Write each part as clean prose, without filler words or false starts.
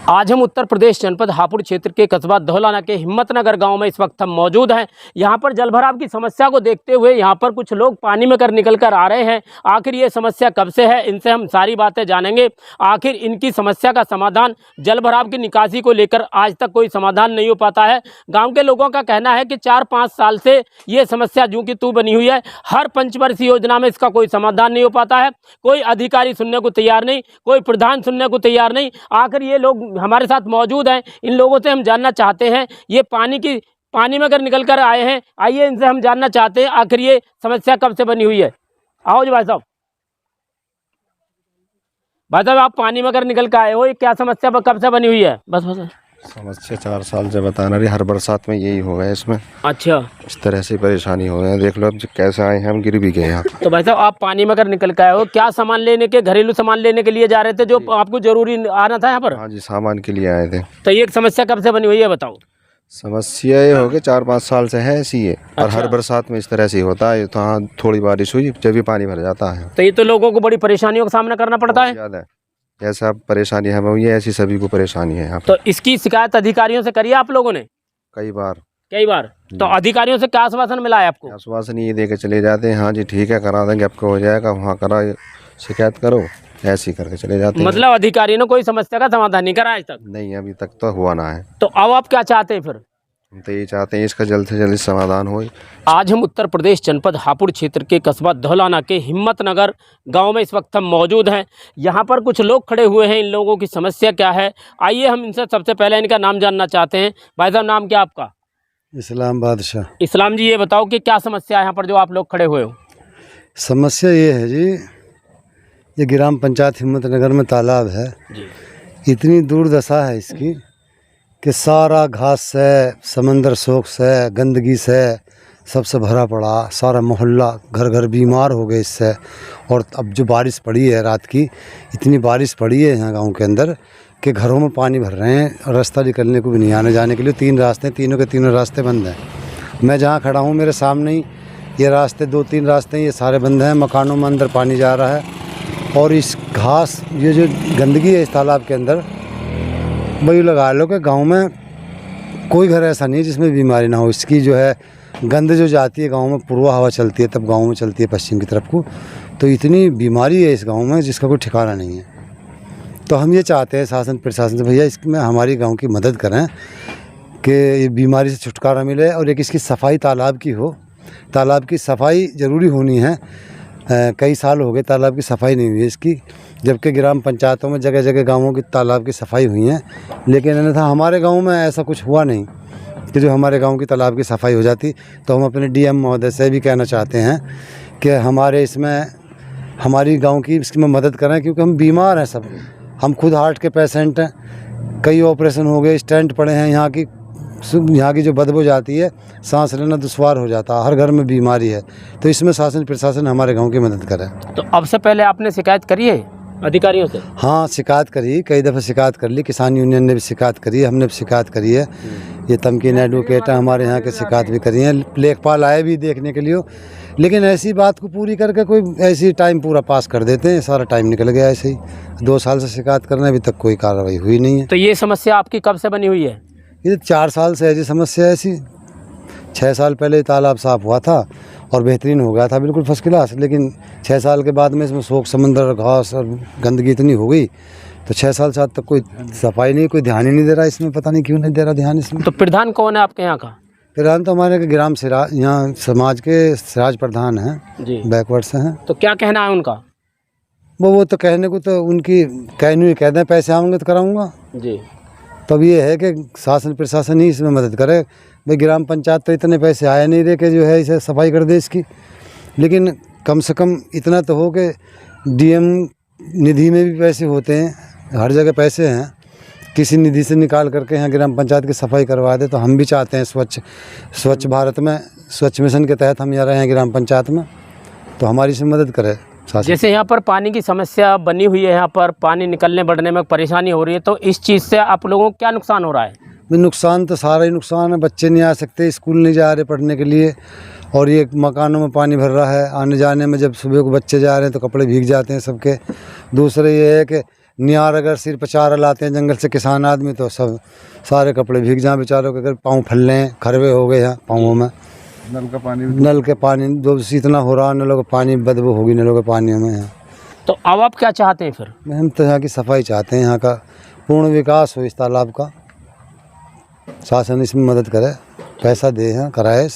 आज हम उत्तर प्रदेश जनपद हापुड़ क्षेत्र के कस्बा धौलाना के हिम्मतनगर गांव में इस वक्त हम मौजूद हैं। यहां पर जलभराव की समस्या को देखते हुए यहां पर कुछ लोग पानी में निकल कर आ रहे हैं। आखिर ये समस्या कब से है, इनसे हम सारी बातें जानेंगे। आखिर इनकी समस्या का समाधान, जलभराव की निकासी को लेकर आज तक कोई समाधान नहीं हो पाता है। गाँव के लोगों का कहना है कि 4-5 साल से ये समस्या जूं की तू बनी हुई है। हर पंचवर्षीय योजना में इसका कोई समाधान नहीं हो पाता है। कोई अधिकारी सुनने को तैयार नहीं, कोई प्रधान सुनने को तैयार नहीं। आखिर ये लोग हमारे साथ मौजूद हैं, इन लोगों से हम जानना चाहते हैं, ये पानी में अगर निकल कर आए हैं, आइए इनसे हम जानना चाहते हैं आखिर ये समस्या कब से बनी हुई है। आओ जी भाई साहब। आप पानी में अगर निकल कर आए हो, ये क्या समस्या कब से बनी हुई है? बस समस्या 4 साल से बताना रही, हर बरसात में यही हो गया इसमें। अच्छा, इस तरह से परेशानी हो गई है। देख लो अब कैसे आए हैं, हम गिर भी गए यहाँ। तो भाई साहब, आप पानी में अगर निकल के आए हो, क्या सामान लेने के, घरेलू सामान लेने के लिए जा रहे थे जो आपको जरूरी आना था यहाँ पर? हाँ जी, सामान के लिए आए थे। तो ये समस्या कब से बनी हुई है बताओ? समस्या ये हो गई 4-5 साल से है ऐसी है। और अच्छा। हर बरसात में इस तरह से होता है। तो हाँ, थोड़ी बारिश हुई जब भी पानी भर जाता है। तो ये तो लोगों को बड़ी परेशानियों का सामना करना पड़ता है। ज़्यादा जैसा परेशानी हमें हुई है, ऐसी सभी को परेशानी है यहाँ पे। तो इसकी शिकायत अधिकारियों से करी है आप लोगों ने? कई बार। तो अधिकारियों से क्या आश्वासन मिला है आपको? आश्वासन ये दे के चले जाते हैं, हाँ जी ठीक है करा देंगे, आपको हो जाएगा, वहाँ करा, शिकायत करो, ऐसे ही करके चले जाते हैं। मतलब अधिकारी ने कोई समस्या का समाधान नहीं करा आज तक? नहीं, अभी तक तो हुआ ना है। तो अब आप क्या चाहते हैं फिर? हम तो ये चाहते हैं इसका जल्द से जल्द समाधान हो। आज हम उत्तर प्रदेश जनपद हापुड़ क्षेत्र के कस्बा धौलाना के हिम्मतनगर गांव में इस वक्त हम मौजूद हैं। यहां पर कुछ लोग खड़े हुए हैं, इन लोगों की समस्या क्या है, आइए हम इनसे सबसे पहले इनका नाम जानना चाहते हैं। भाई साहब, नाम क्या आपका? इस्लाम बादशाह। इस्लाम जी, ये बताओ कि क्या समस्या है यहाँ पर जो आप लोग खड़े हुए हो? समस्या ये है जी, ये ग्राम पंचायत हिम्मतनगर में तालाब है जी। इतनी दुर्दशा है इसकी कि सारा घास से, समंदर सोख से, गंदगी से सबसे भरा पड़ा। सारा मोहल्ला घर घर बीमार हो गए इससे। और अब जो बारिश पड़ी है रात की, इतनी बारिश पड़ी है यहाँ गांव के अंदर कि घरों में पानी भर रहे हैं। रास्ता निकलने को भी नहीं, आने जाने के लिए 3 रास्ते, तीनों के तीनों रास्ते बंद हैं। मैं जहाँ खड़ा हूँ मेरे सामने ही ये रास्ते, 2-3 रास्ते ये सारे बंद हैं। मकानों में अंदर पानी जा रहा है। और इस घास, ये जो गंदगी है इस तालाब के अंदर, वही लगा लो कि गांव में कोई घर ऐसा नहीं है जिसमें बीमारी ना हो। इसकी जो है गंद जो जाती है गांव में, पूर्वा हवा चलती है तब गांव में चलती है पश्चिम की तरफ को, तो इतनी बीमारी है इस गांव में जिसका कोई ठिकाना नहीं है। तो हम ये चाहते हैं शासन प्रशासन से, भैया इसमें हमारी गांव की मदद करें कि ये बीमारी से छुटकारा मिले। और एक इसकी सफाई तालाब की हो, तालाब की सफाई ज़रूरी होनी है। कई साल हो गए तालाब की सफाई नहीं हुई है इसकी, जबकि ग्राम पंचायतों में जगह जगह गांवों की तालाब की सफाई हुई है। लेकिन अन्यथा हमारे गांव में ऐसा कुछ हुआ नहीं कि जो हमारे गांव की तालाब की सफाई हो जाती। तो हम अपने डीएम महोदय से भी कहना चाहते हैं कि हमारे इसमें, हमारी गांव की इसमें मदद करें, क्योंकि हम बीमार हैं सब। हम खुद हार्ट के पेशेंट हैं, कई ऑपरेशन हो गए, स्टेंट पड़े हैं। यहाँ की जो बदबू जाती है, सांस लेना दुश्वार हो जाता है, हर घर में बीमारी है। तो इसमें शासन प्रशासन हमारे गांव की मदद करे। तो अब से पहले आपने शिकायत करी है अधिकारियों से? हाँ, शिकायत करी, कई दफ़ा शिकायत कर ली। किसान यूनियन ने भी शिकायत करी है, हमने भी शिकायत करी है। ये तमकीन एडवोकेट है हमारे यहाँ के, शिकायत भी करी है। लेखपाल आए भी देखने के लिए, लेकिन ऐसी बात को पूरी करके कोई ऐसी टाइम पूरा पास कर देते हैं। सारा टाइम निकल गया ऐसे ही। 2 साल से शिकायत करने, अभी तक कोई कार्रवाई हुई नहीं है। तो ये समस्या आपकी कब से बनी हुई है? ये 4 साल से ऐसी समस्या ऐसी। 6 साल पहले तालाब साफ़ हुआ था और बेहतरीन हो गया था, बिल्कुल फर्स्ट क्लास। लेकिन 6 साल के बाद में इसमें सोख, समंदर, घास और गंदगी इतनी हो गई, तो 6 साल से आज तक कोई सफाई नहीं, कोई ध्यान ही नहीं दे रहा इसमें। पता नहीं क्यों नहीं दे रहा ध्यान इसमें। तो प्रधान कौन है आपके यहाँ का? प्रधान तो हमारे ग्राम सिराज, यहाँ समाज के सिराज प्रधान हैं जी, बैकवर्ड से हैं। तो क्या कहना है उनका? वो तो कहने को तो उनकी कहने कह दें, पैसे आऊँगे तो कराऊँगा जी। तब ये है कि शासन प्रशासन ही इसमें मदद करे। भाई ग्राम पंचायत तो इतने पैसे आए नहीं रहे कि जो है इसे सफाई कर दे इसकी। लेकिन कम से कम इतना तो हो कि डीएम निधि में भी पैसे होते हैं, हर जगह पैसे हैं, किसी निधि से निकाल करके यहाँ ग्राम पंचायत की सफाई करवा दे। तो हम भी चाहते हैं स्वच्छ भारत में, स्वच्छ मिशन के तहत हम यहाँ रहे हैं ग्राम पंचायत में, तो हमारी इसमें मदद करे। जैसे यहाँ पर पानी की समस्या बनी हुई है, यहाँ पर पानी निकलने बढ़ने में परेशानी हो रही है, तो इस चीज़ से आप लोगों को क्या नुकसान हो रहा है? नुकसान तो सारा ही नुकसान है। बच्चे नहीं आ सकते, स्कूल नहीं जा रहे पढ़ने के लिए, और ये मकानों में पानी भर रहा है। आने जाने में जब सुबह को बच्चे जा रहे हैं तो कपड़े भीग जाते हैं सबके। दूसरे ये है कि नियार अगर सिर पर चारा लाते हैं जंगल से किसान आदमी तो सब सारे कपड़े भीग जाएं बेचारों के, अगर पाँव फल हैं, खरवे हो गए हैं पाँवों में। नल के पानी जो इतना हो रहा, नलों का पानी बदबू होगी नलों के पानी में यहाँ। तो अब आप क्या चाहते हैं फिर? हम तो यहाँ की सफाई चाहते हैं, यहाँ का पूर्ण विकास हो इस तालाब का, शासन इसमें मदद करे, पैसा दे यहाँ कराए।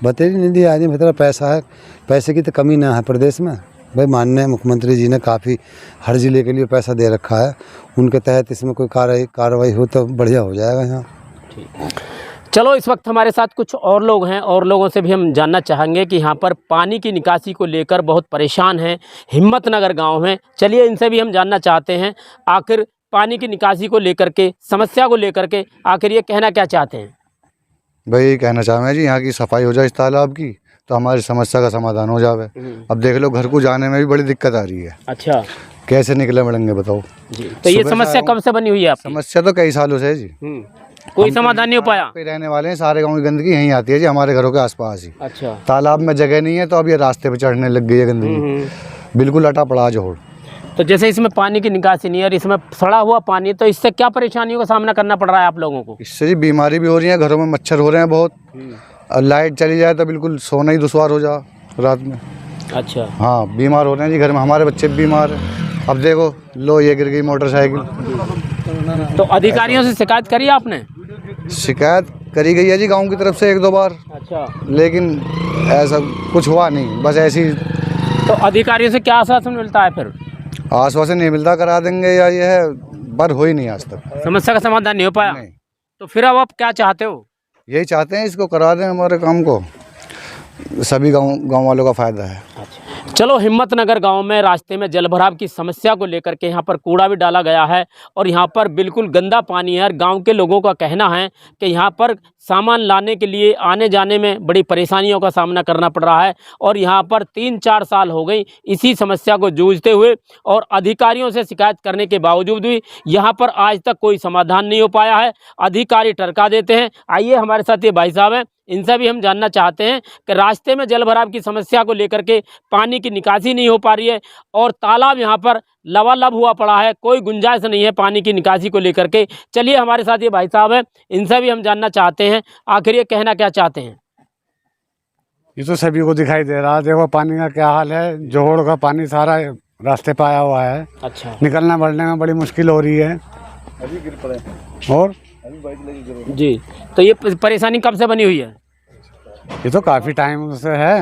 बतेरी निधि आदमी भीतर पैसा है, पैसे की तो कमी ना है प्रदेश में भाई। माननीय मुख्यमंत्री जी ने काफ़ी हर ज़िले के लिए पैसा दे रखा है, उनके तहत इसमें कोई कार्रवाई हो तो बढ़िया हो जाएगा यहाँ। चलो, इस वक्त हमारे साथ कुछ और लोग हैं और लोगों से भी हम जानना चाहेंगे कि यहाँ पर पानी की निकासी को लेकर बहुत परेशान हैं हिम्मतनगर गांव में। चलिए इनसे भी हम जानना चाहते हैं आखिर पानी की निकासी को लेकर के, समस्या को लेकर के आखिर ये कहना क्या चाहते हैं। भाई यही कहना चाहेंगे जी, यहाँ की सफाई हो जाए इस तालाब की तो हमारी समस्या का समाधान हो जावे। अब देख लो घर को जाने में भी बड़ी दिक्कत आ रही है। अच्छा, कैसे निकले बढ़ेंगे बताओ जी। तो ये समस्या कब से बनी हुई है आपकी? समस्या तो कई सालों से है जी, कोई समाधान नहीं हो पाया। पे रहने वाले हैं, सारे गांव की गंदगी यहीं आती है जी, हमारे घरों के आसपास ही। अच्छा, तालाब में जगह नहीं है तो अब ये रास्ते पे चढ़ने लग गई है गंदगी, बिल्कुल अटा पड़ा जोड़। तो जैसे इसमें पानी की निकासी नहीं है और इसमें सड़ा हुआ पानी है, तो इससे क्या परेशानियों का सामना करना पड़ रहा है आप लोगों को? इससे जी बीमारी भी हो रही है, घरों में मच्छर हो रहे हैं बहुत, और लाइट चली जाए तो बिल्कुल सोना ही दुश्वार हो जा रात में। अच्छा, हाँ बीमार हो रहे हैं जी घर में, हमारे बच्चे भी बीमार हैं। अब देखो लो ये गिर गई मोटरसाइकिल। तो अधिकारियों से शिकायत करी आपने? शिकायत करी गई है जी गांव की तरफ से 1-2 बार। अच्छा, लेकिन ऐसा कुछ हुआ नहीं, बस ऐसी। तो अधिकारियों से क्या आश्वासन मिलता है फिर? आश्वासन नहीं मिलता करा देंगे या ये है, पर हो ही नहीं आज तक, समस्या का समाधान नहीं हो पाया। नहीं। तो फिर अब आप क्या चाहते हो? यही चाहते हैं इसको करा दें, हमारे काम को सभी गांव वालों का फ़ायदा है। चलो, हिम्मतनगर गांव में रास्ते में जलभराव की समस्या को लेकर के यहाँ पर कूड़ा भी डाला गया है और यहाँ पर बिल्कुल गंदा पानी है और गांव के लोगों का कहना है कि यहाँ पर सामान लाने के लिए आने जाने में बड़ी परेशानियों का सामना करना पड़ रहा है और यहाँ पर 3-4 साल हो गई इसी समस्या को जूझते हुए और अधिकारियों से शिकायत करने के बावजूद भी यहाँ पर आज तक कोई समाधान नहीं हो पाया है। अधिकारी टरका देते हैं। आइए हमारे साथ ये भाई साहब हैं, इनसे भी हम जानना चाहते हैं कि रास्ते में जलभराव की समस्या को लेकर के पानी की निकासी नहीं हो पा रही है और तालाब यहाँ पर लबालब हुआ पड़ा है, कोई गुंजाइश नहीं है पानी की निकासी को लेकर के। चलिए हमारे साथ ये भाई साहब हैं, इनसे भी हम जानना चाहते हैं आखिर ये कहना क्या चाहते हैं। ये तो सभी को दिखाई दे रहा है, देखो पानी का क्या हाल है, जोड़ का पानी सारा रास्ते पे आया हुआ है। अच्छा, निकलना बढ़ने में बड़ी मुश्किल हो रही है। और जी, तो ये परेशानी कब से बनी हुई है? ये तो काफ़ी टाइम से है।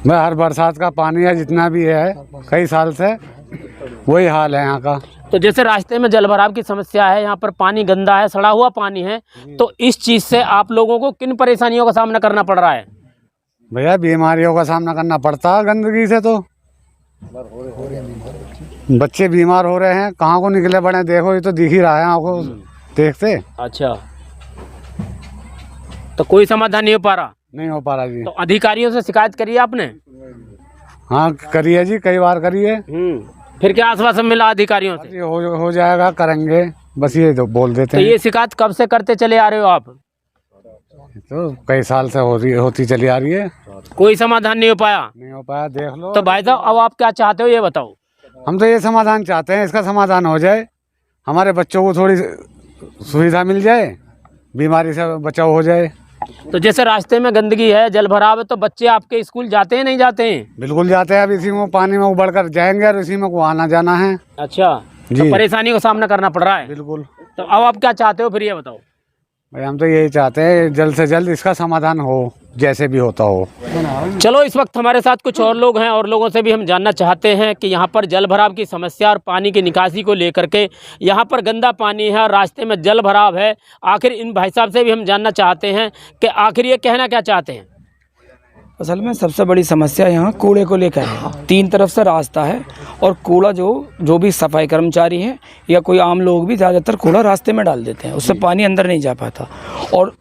मैं हर बरसात का पानी है जितना भी है कई साल से वही हाल है यहाँ का। तो जैसे रास्ते में जलभराव की समस्या है, यहाँ पर पानी गंदा है, सड़ा हुआ पानी है, तो इस चीज़ से आप लोगों को किन परेशानियों का सामना करना पड़ रहा है? भैया बीमारियों का सामना करना पड़ता है गंदगी से, तो बच्चे बीमार हो रहे हैं, कहाँ को निकले बड़े, देखो ये तो दिख ही रहा है आपको देखते। अच्छा, तो कोई समाधान नहीं हो पा रहा? नहीं हो पा रहा जी। तो अधिकारियों से शिकायत करी आपने? हाँ करी है जी, कई बार करी है। फिर क्या आश्वासन मिला अधिकारियों से? ये हो जाएगा, करेंगे, बस ये तो बोल देते तो हैं। ये शिकायत कब से करते चले आ रहे हो आप? तो कई साल से होती चली आ रही है, कोई समाधान नहीं हो पाया? नहीं हो पाया, देख लो। तो भाई साहब अब आप क्या चाहते हो ये बताओ। हम तो ये समाधान चाहते हैं, इसका समाधान हो जाए, हमारे बच्चों को थोड़ी सुविधा मिल जाए, बीमारी से बचाव हो जाए। तो जैसे रास्ते में गंदगी है, जलभराव है, तो बच्चे आपके स्कूल जाते हैं नहीं जाते हैं? बिल्कुल जाते हैं, अब इसी में पानी में उबड़ जाएंगे और इसी में को आना जाना है। अच्छा, तो जी। परेशानियों का सामना करना पड़ रहा है। बिल्कुल। तो अब आप क्या चाहते हो फिर ये बताओ। भाई हम तो यही चाहते हैं जल्द से जल्द इसका समाधान हो, जैसे भी होता हो। चलो, इस वक्त हमारे साथ कुछ और लोग हैं और लोगों से भी हम जानना चाहते हैं कि यहाँ पर जलभराव की समस्या और पानी की निकासी को लेकर के, यहाँ पर गंदा पानी है और रास्ते में जलभराव है, आखिर इन भाई साहब से भी हम जानना चाहते हैं कि आखिर ये कहना क्या चाहते हैं। असल में सबसे बड़ी समस्या यहाँ कूड़े को लेकर है। 3 तरफ से रास्ता है और कूड़ा जो भी सफाई कर्मचारी हैं या कोई आम लोग भी ज़्यादातर कूड़ा रास्ते में डाल देते हैं, उससे पानी अंदर नहीं जा पाता और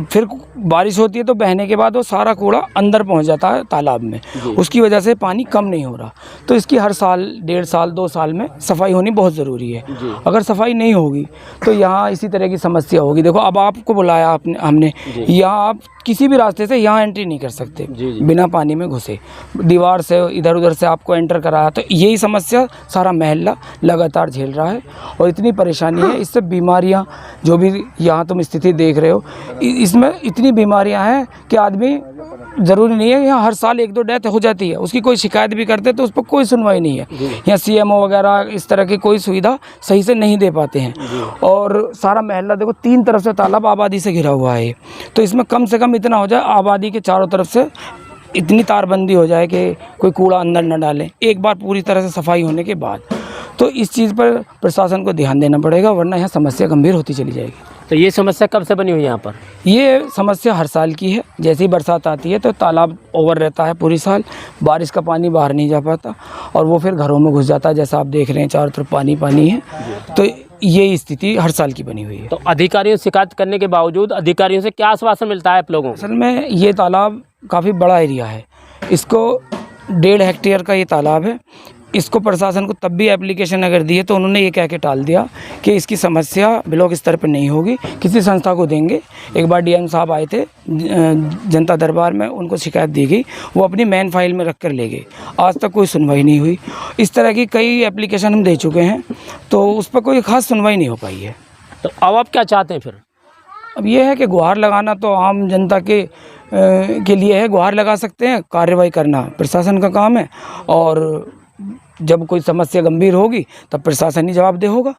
फिर बारिश होती है तो बहने के बाद वो सारा कूड़ा अंदर पहुँच जाता है तालाब में, उसकी वजह से पानी कम नहीं हो रहा। तो इसकी हर साल 1.5 साल 2 साल में सफाई होनी बहुत ज़रूरी है। अगर सफाई नहीं होगी तो यहाँ इसी तरह की समस्या होगी। देखो अब आपको बुलाया हमने, यहाँ आप किसी भी रास्ते से यहाँ एंट्री नहीं कर सकते, जी। बिना पानी में घुसे, दीवार से इधर उधर से आपको एंटर कराया। तो यही समस्या सारा मोहल्ला लगातार झेल रहा है और इतनी परेशानी है, इससे बीमारियां, जो भी यहाँ तुम स्थिति देख रहे हो, इसमें इतनी बीमारियां हैं कि आदमी, ज़रूरी नहीं है यहाँ हर साल 1-2 डेथ हो जाती है, उसकी कोई शिकायत भी करते तो उस पर कोई सुनवाई नहीं है। यहाँ CMO वगैरह इस तरह की कोई सुविधा सही से नहीं दे पाते हैं। और सारा मोहल्ला देखो 3 तरफ से तालाब आबादी से घिरा हुआ है, तो इसमें कम से कम इतना हो जाए, आबादी के चारों तरफ से इतनी तारबंदी हो जाए कि कोई कूड़ा अंदर न डालें एक बार पूरी तरह से सफाई होने के बाद। तो इस चीज़ पर प्रशासन को ध्यान देना पड़ेगा, वरना यहाँ समस्या गंभीर होती चली जाएगी। तो ये समस्या कब से बनी हुई है यहाँ पर? ये समस्या हर साल की है। जैसे ही बरसात आती है तो तालाब ओवर रहता है पूरी साल, बारिश का पानी बाहर नहीं जा पाता और वो फिर घरों में घुस जाता है। जैसा आप देख रहे हैं चारों तरफ पानी पानी है, तो ये स्थिति हर साल की बनी हुई है। तो अधिकारियों से शिकायत करने के बावजूद अधिकारियों से क्या आश्वासन मिलता है आप लोगों को? असल में ये तालाब काफ़ी बड़ा एरिया है, इसको 1.5 हेक्टेयर का ये तालाब है। इसको प्रशासन को तब भी एप्लीकेशन अगर दी है तो उन्होंने ये कह के टाल दिया कि इसकी समस्या ब्लॉक स्तर पर नहीं होगी, किसी संस्था को देंगे। एक बार DM साहब आए थे जनता दरबार में, उनको शिकायत दी गई, वो अपनी मेन फाइल में रख कर ले गए। आज तक कोई सुनवाई नहीं हुई। इस तरह की कई एप्लीकेशन हम दे चुके हैं, तो उस पर कोई ख़ास सुनवाई नहीं हो पाई है। तो अब आप क्या चाहते हैं फिर? अब ये है कि गुहार लगाना तो आम जनता के लिए है, गुहार लगा सकते हैं, कार्रवाई करना प्रशासन का काम है, और जब कोई समस्या गंभीर होगी तब प्रशासन ही जवाबदेह होगा।